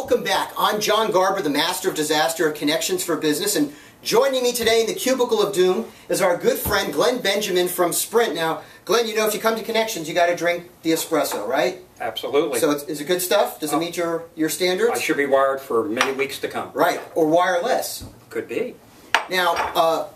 Welcome back. I'm John Garber, the Master of Disaster Connections for Business, and joining me today in the Cubicle of Doom is our good friend Glen Benjamin from Sprint. Now, Glen, you know if you come to Connections, you got to drink the espresso, right? Absolutely. So is it good stuff? Does it meet your standards? I should be wired for many weeks to come. Right, or wireless. Could be. Now,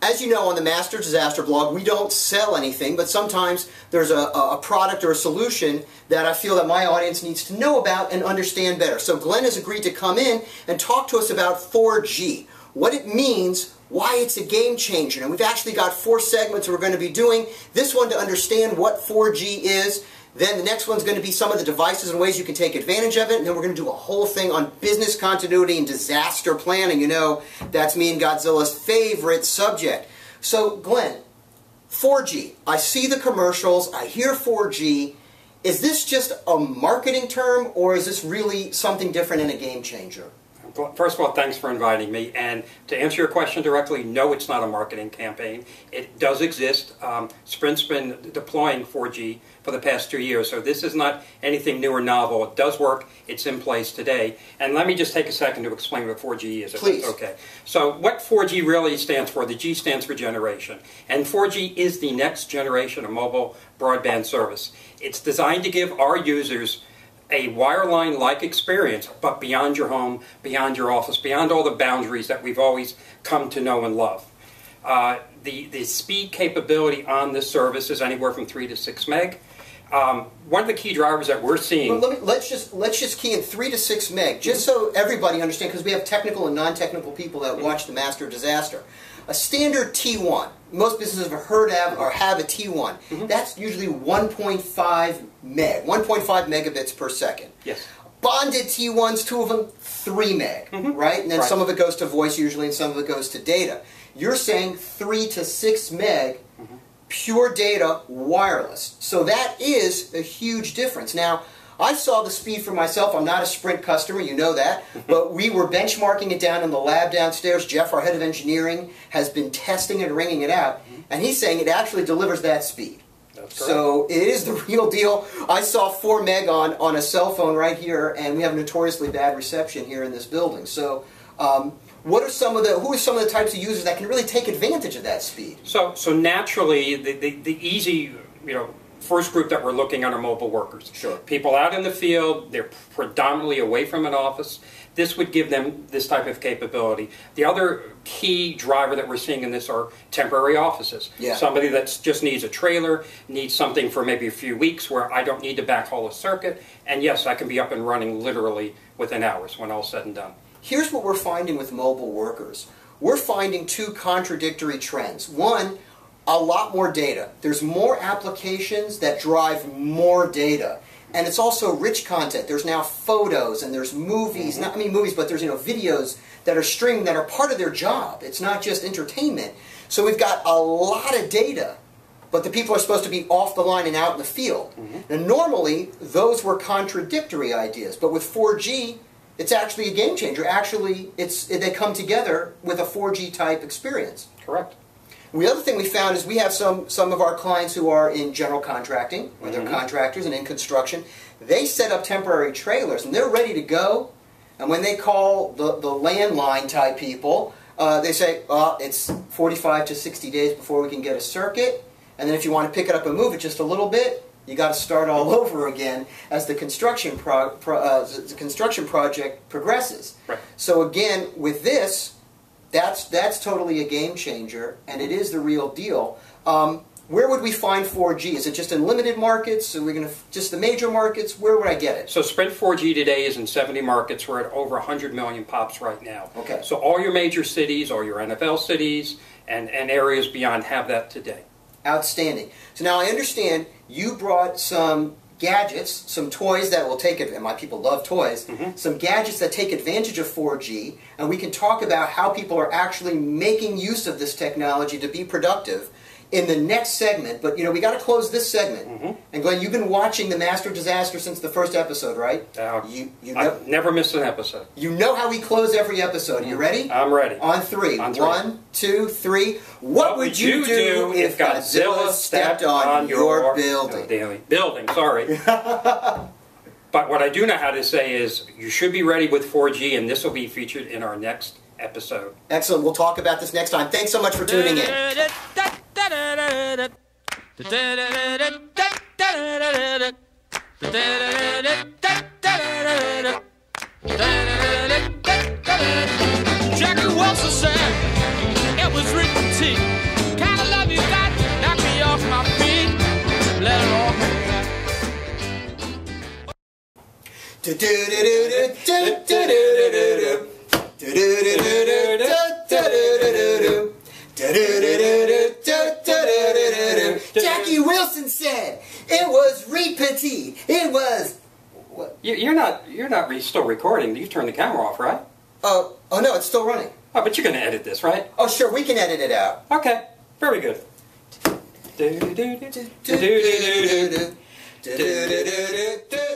as you know, on the Master Disaster blog, we don't sell anything, but sometimes there's a product or a solution that I feel that my audience needs to know about and understand better. So Glen has agreed to come in and talk to us about 4G, what it means, why it's a game changer. And we've actually got 4 segments we're going to be doing. This one to understand what 4G is. Then the next one's going to be some of the devices and ways you can take advantage of it. And then we're going to do a whole thing on business continuity and disaster planning. You know, that's me and Godzilla's favorite subject. So, Glen, 4G. I see the commercials. I hear 4G. Is this just a marketing term, or is this really something different and a game changer? First of all, thanks for inviting me. And to answer your question directly, no, it's not a marketing campaign. It does exist. Sprint's been deploying 4G for the past 2 years, so this is not anything new or novel. It does work. It's in place today. And let me just take a second to explain what 4G is, if that's okay. So what 4G really stands for, the G stands for generation. And 4G is the next generation of mobile broadband service. It's designed to give our users a wireline-like experience, but beyond your home, beyond your office, beyond all the boundaries that we've always come to know and love. The speed capability on this service is anywhere from 3 to 6 meg. One of the key drivers that we're seeing... Well, let's just key in 3 to 6 meg, just so everybody understands, because we have technical and non-technical people that watch the Master of Disaster. A standard T1, most businesses have heard of or have a T1. That's usually 1.5 meg, 1.5 megabits per second. Yes. Bonded T1s, 2 of them, 3 meg, right? And then some of it goes to voice usually, and some of it goes to data. You're saying 3 to 6 meg, pure data, wireless. So that is a huge difference. Now, I saw the speed for myself. I'm not a Sprint customer, you know that, but we were benchmarking it down in the lab downstairs. Jeff, our head of engineering, has been testing it and ringing it out, and he's saying it actually delivers that speed. That's correct. So it is the real deal. I saw 4 meg on a cell phone right here, and we have notoriously bad reception here in this building. So who are some of the types of users that can really take advantage of that speed? So naturally, the easy, first group that we're looking at are mobile workers. Sure. People out in the field, they're predominantly away from an office. This would give them this type of capability. The other key driver that we're seeing in this are temporary offices. Yeah. Somebody that just needs a trailer, needs something for maybe a few weeks where I don't need to backhaul a circuit, and yes, I can be up and running literally within hours when all's said and done. Here's what we're finding with mobile workers. We're finding 2 contradictory trends. One, a lot more data. There's more applications that drive more data. And it's also rich content. There's now photos and there's movies, not movies, but there's videos that are streaming that are part of their job. It's not just entertainment. So we've got a lot of data, but the people are supposed to be off the line and out in the field. And normally, those were contradictory ideas. But with 4G, it's actually a game changer. Actually, they come together with a 4G type experience. Correct. The other thing we found is we have some of our clients who are in general contracting, or they're contractors and in construction. They set up temporary trailers, and they're ready to go. And when they call the landline type people, they say, it's 45 to 60 days before we can get a circuit. And then if you want to pick it up and move it just a little bit, you got to start all over again as the construction project progresses. Right. So again, with this, that's totally a game changer, and it is the real deal. Where would we find 4G? Is it just in limited markets? Are we going to just the major markets? Where would I get it? So Sprint 4G today is in 70 markets. We're at over 100 million pops right now. Okay. So all your major cities, all your NFL cities, and areas beyond have that today. Outstanding. So now I understand you brought some gadgets, some toys that will take it, and my people love toys, some gadgets that take advantage of 4G, and we can talk about how people are actually making use of this technology to be productive in the next segment. But we got to close this segment. And Glen, you've been watching the Master of Disaster since the first episode, right? I've never missed an episode. You know how we close every episode. Are you ready? I'm ready. On 3. On 3. 1, 2, 3. What would you do if Godzilla stepped on your building? Building, sorry. But what I do know how to say is you should be ready with 4G, and this will be featured in our next episode. Excellent. We'll talk about this next time. Thanks so much for tuning in. Jackie Wilson said it was written tea. Kind of love you got, knock me off my feet. Let it all hang. Jackie Wilson said it was repeat. It was. What? You're not still recording. You've turned the camera off, right? Oh no, it's still running. Oh, but you're going to edit this, right? Oh sure, we can edit it out. Okay, very good. Do, do, do, do, do, do, do, do, do, do, do, do, do, do, do.